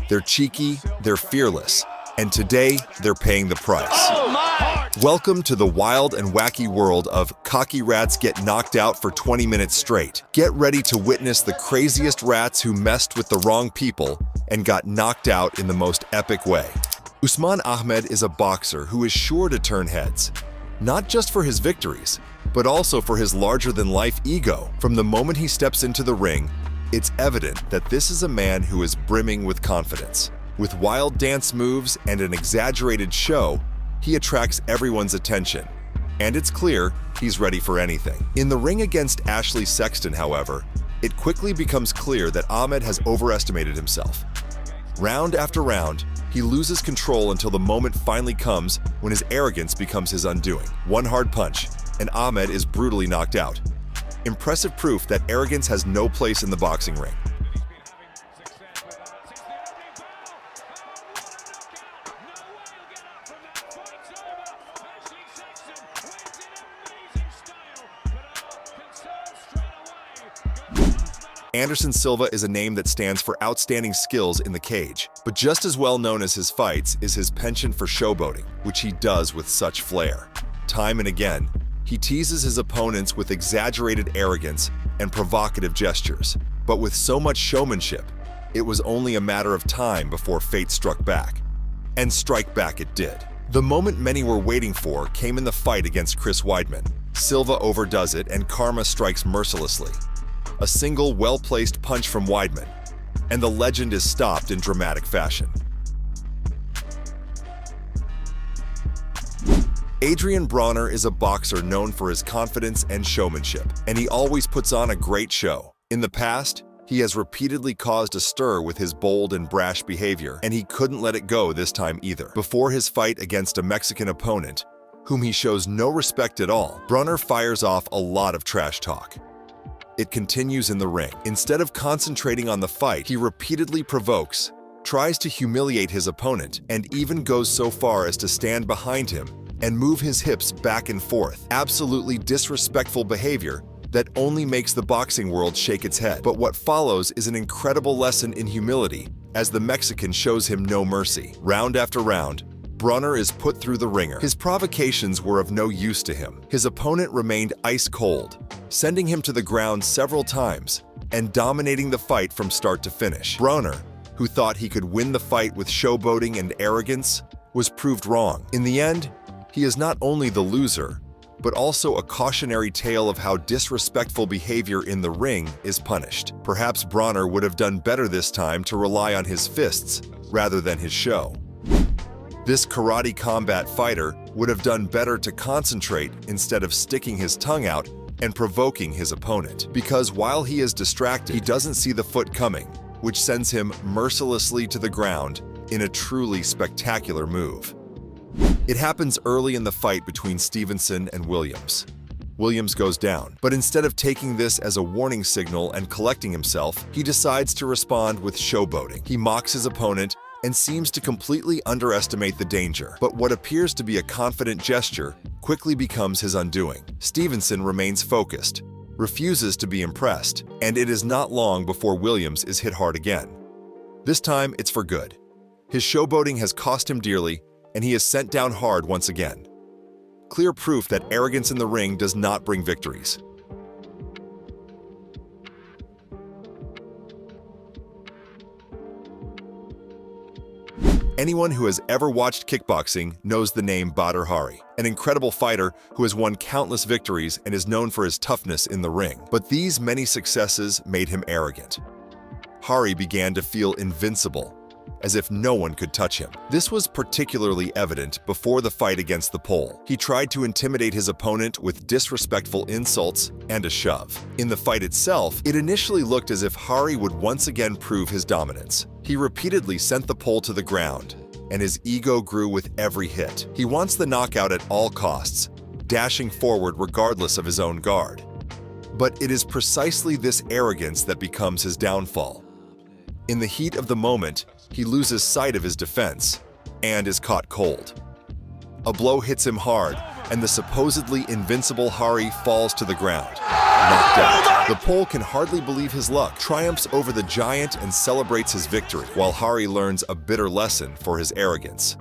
They're cheeky, they're fearless, and today they're paying the price. Oh my! Welcome to the wild and wacky world of cocky rats get knocked out for 20 minutes straight. Get ready to witness the craziest rats who messed with the wrong people and got knocked out in the most epic way. Usman Ahmed is a boxer who is sure to turn heads, not just for his victories, but also for his larger-than-life ego. From the moment he steps into the ring, it's evident that this is a man who is brimming with confidence. With wild dance moves and an exaggerated show, he attracts everyone's attention, and it's clear he's ready for anything. In the ring against Ashley Sexton, however, it quickly becomes clear that Ahmed has overestimated himself. Round after round, he loses control until the moment finally comes when his arrogance becomes his undoing. One hard punch, and Ahmed is brutally knocked out. Impressive proof that arrogance has no place in the boxing ring. Anderson Silva is a name that stands for outstanding skills in the cage, but just as well known as his fights is his penchant for showboating, which he does with such flair. Time and again, he teases his opponents with exaggerated arrogance and provocative gestures. But with so much showmanship, it was only a matter of time before fate struck back. And strike back it did. The moment many were waiting for came in the fight against Chris Weidman. Silva overdoes it and karma strikes mercilessly. A single well-placed punch from Weidman, and the legend is stopped in dramatic fashion. Adrian Bronner is a boxer known for his confidence and showmanship, and he always puts on a great show. In the past, he has repeatedly caused a stir with his bold and brash behavior, and he couldn't let it go this time either. Before his fight against a Mexican opponent, whom he shows no respect at all, Bronner fires off a lot of trash talk. It continues in the ring. Instead of concentrating on the fight, he repeatedly provokes, tries to humiliate his opponent, and even goes so far as to stand behind him and move his hips back and forth. Absolutely disrespectful behavior that only makes the boxing world shake its head. But what follows is an incredible lesson in humility, as the Mexican shows him no mercy. Round after round, Bronner is put through the ringer. His provocations were of no use to him. His opponent remained ice cold, sending him to the ground several times and dominating the fight from start to finish. Bronner, who thought he could win the fight with showboating and arrogance, was proved wrong. In the end, he is not only the loser, but also a cautionary tale of how disrespectful behavior in the ring is punished. Perhaps Bronner would have done better this time to rely on his fists rather than his show. This karate combat fighter would have done better to concentrate instead of sticking his tongue out and provoking his opponent. Because while he is distracted, he doesn't see the foot coming, which sends him mercilessly to the ground in a truly spectacular move. It happens early in the fight between Stevenson and Williams. Williams goes down, but instead of taking this as a warning signal and collecting himself, he decides to respond with showboating. He mocks his opponent and seems to completely underestimate the danger. But what appears to be a confident gesture quickly becomes his undoing. Stevenson remains focused, refuses to be impressed, and it is not long before Williams is hit hard again. This time, it's for good. His showboating has cost him dearly, and he is sent down hard once again. Clear proof that arrogance in the ring does not bring victories. Anyone who has ever watched kickboxing knows the name Badr Hari, an incredible fighter who has won countless victories and is known for his toughness in the ring. But these many successes made him arrogant. Hari began to feel invincible, as if no one could touch him. This was particularly evident before the fight against the Pole. He tried to intimidate his opponent with disrespectful insults and a shove. In the fight itself, it initially looked as if Hari would once again prove his dominance. He repeatedly sent the Pole to the ground, and his ego grew with every hit. He wants the knockout at all costs, dashing forward regardless of his own guard. But it is precisely this arrogance that becomes his downfall. In the heat of the moment, he loses sight of his defense and is caught cold. A blow hits him hard, and the supposedly invincible Hari falls to the ground, knocked out. The Pole can hardly believe his luck, triumphs over the giant and celebrates his victory, while Hari learns a bitter lesson for his arrogance.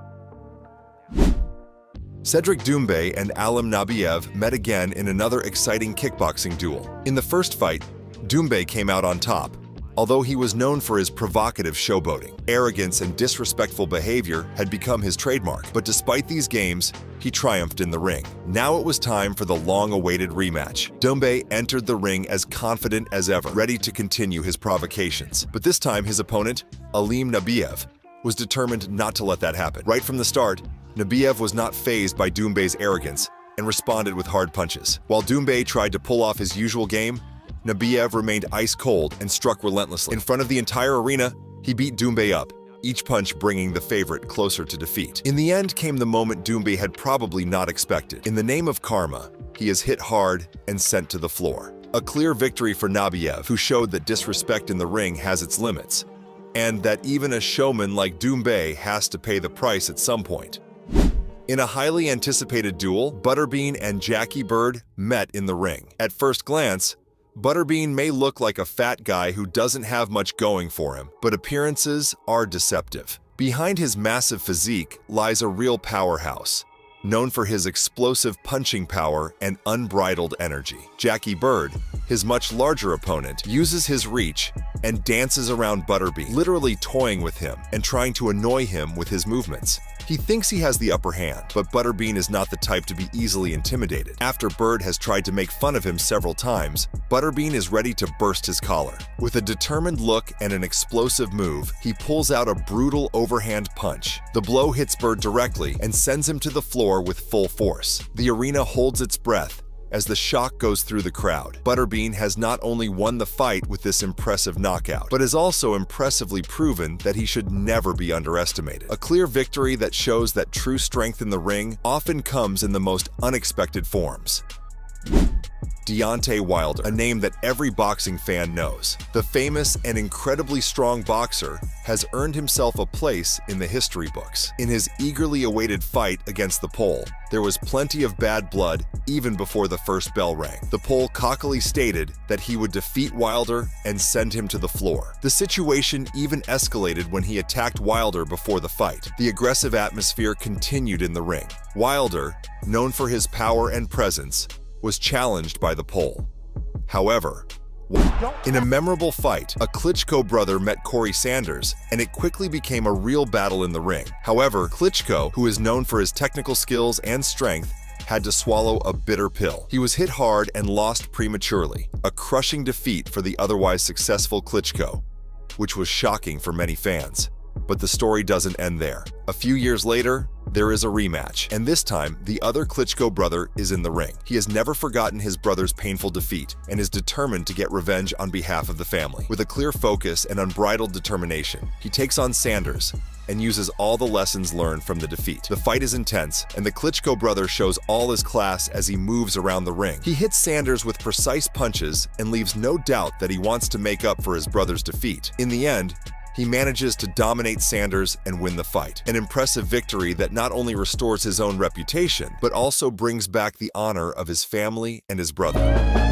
Cedric Doumbé and Alim Nabiev met again in another exciting kickboxing duel. In the first fight, Doumbé came out on top. Although he was known for his provocative showboating, arrogance and disrespectful behavior had become his trademark. But despite these games, he triumphed in the ring. Now it was time for the long-awaited rematch. Doumbé entered the ring as confident as ever, ready to continue his provocations. But this time his opponent, Alim Nabiev, was determined not to let that happen. Right from the start, Nabiev was not fazed by Doumbé's arrogance and responded with hard punches. While Doumbé tried to pull off his usual game, Nabiev remained ice-cold and struck relentlessly. In front of the entire arena, he beat Doumbé up, each punch bringing the favorite closer to defeat. In the end came the moment Doumbé had probably not expected. In the name of karma, he is hit hard and sent to the floor. A clear victory for Nabiev, who showed that disrespect in the ring has its limits, and that even a showman like Doumbé has to pay the price at some point. In a highly anticipated duel, Butterbean and Jackie Bird met in the ring. At first glance, Butterbean may look like a fat guy who doesn't have much going for him, but appearances are deceptive. Behind his massive physique lies a real powerhouse, known for his explosive punching power and unbridled energy. Jackie Bird, his much larger opponent, uses his reach and dances around Butterbean, literally toying with him and trying to annoy him with his movements. He thinks he has the upper hand, but Butterbean is not the type to be easily intimidated. After Bird has tried to make fun of him several times, Butterbean is ready to burst his collar. With a determined look and an explosive move, he pulls out a brutal overhand punch. The blow hits Bird directly and sends him to the floor with full force. The arena holds its breath as the shock goes through the crowd. Butterbean has not only won the fight with this impressive knockout, but has also impressively proven that he should never be underestimated. A clear victory that shows that true strength in the ring often comes in the most unexpected forms. Deontay Wilder, a name that every boxing fan knows. The famous and incredibly strong boxer has earned himself a place in the history books. In his eagerly awaited fight against the Pole, there was plenty of bad blood even before the first bell rang. The Pole cockily stated that he would defeat Wilder and send him to the floor. The situation even escalated when he attacked Wilder before the fight. The aggressive atmosphere continued in the ring. Wilder, known for his power and presence, was challenged by the Pole. However, in a memorable fight, a Klitschko brother met Corey Sanders, and it quickly became a real battle in the ring. However, Klitschko, who is known for his technical skills and strength, had to swallow a bitter pill. He was hit hard and lost prematurely, a crushing defeat for the otherwise successful Klitschko, which was shocking for many fans. But the story doesn't end there. A few years later, there is a rematch, and this time, the other Klitschko brother is in the ring. He has never forgotten his brother's painful defeat and is determined to get revenge on behalf of the family. With a clear focus and unbridled determination, he takes on Sanders and uses all the lessons learned from the defeat. The fight is intense, and the Klitschko brother shows all his class as he moves around the ring. He hits Sanders with precise punches and leaves no doubt that he wants to make up for his brother's defeat. In the end, he manages to dominate Sanders and win the fight. An impressive victory that not only restores his own reputation, but also brings back the honor of his family and his brother.